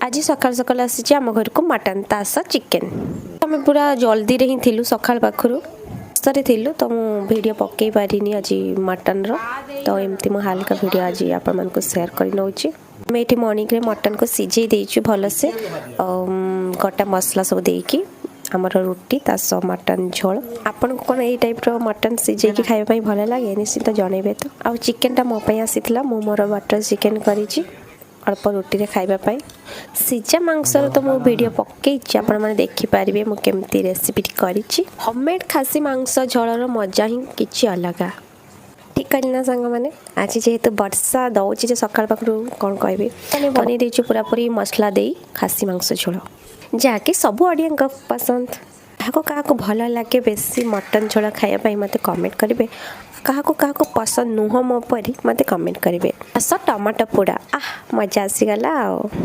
आज सकाल सकाल आसी आम घर को मटन तास चिकेन आम पूरा जल्दी रे ही थिलु सकाल पाखरु सरे थिलु तो मु वीडियो पकई पारिनी आज मटन रो तो एमती मो हालका वीडियो आज आपण मन को शेयर कर नउची मैं एठी मॉर्निंग रे मटन को सिझे देइछु भल से गोटा मसला सब देकी आमर रुटी तास मटन झोल आपन को कोन एई टाइप रो मटन सिझे की खाଇବା ପାଇଁ ଭଲ ଲାଗେ निश्चित जणेबे तो आ चिकेन टा मो पई आसीथिला मो मोर बटर चिकेन करिछि अल्प रुटी रे खाଇବା ପାଇଁ सिझा मांस तो मो वीडियो पकई आपण माने देखि पारिबे मो केमती रेसिपी करिछि होममेड खासी मांस झोलर मजा ही किछि अलगा ठीक करना संग माने आज जेहेतु वर्षा दउछि जे सकाळ पाखरु कोन कहबे तने बनी देछु पूरा पूरी मसला देई खासी मांस झोल जाके सब ऑडियंस को पसंद क्या भल लगे बेसी मटन झोल खाया मत कमेंट करेंगे क्या पसंद नुह मो परी मत कमेंट करेंगे आस टमाटो पोड़ा मजा आसीगला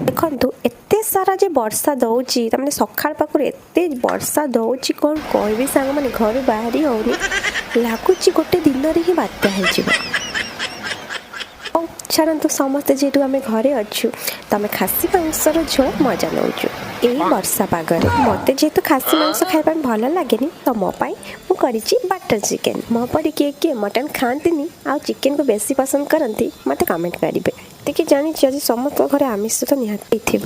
देखु एते सारा जे वर्षा दौची तमें सकाळ पाखर एत वर्षा दौची कौन कहबी सांग मैंने घर बाहरी होनी लगुच गोटे दिन ही बात्या छाड़ू समस्ते जेहेतु आम घरे अच्छु तो आम खासी मांसर झोल मजा नौचु यही वर्षा पागरे मत जेहेतु खासी मांस खाइबा भल लगे तो मो मुझे बटर चिकेन मो पर किए किए मटन खाती आ चिकेन को बेसी पसंद करती मत कमेंट करेंगे देखिए जानी समस्त घर आमिष तो निहाती थी।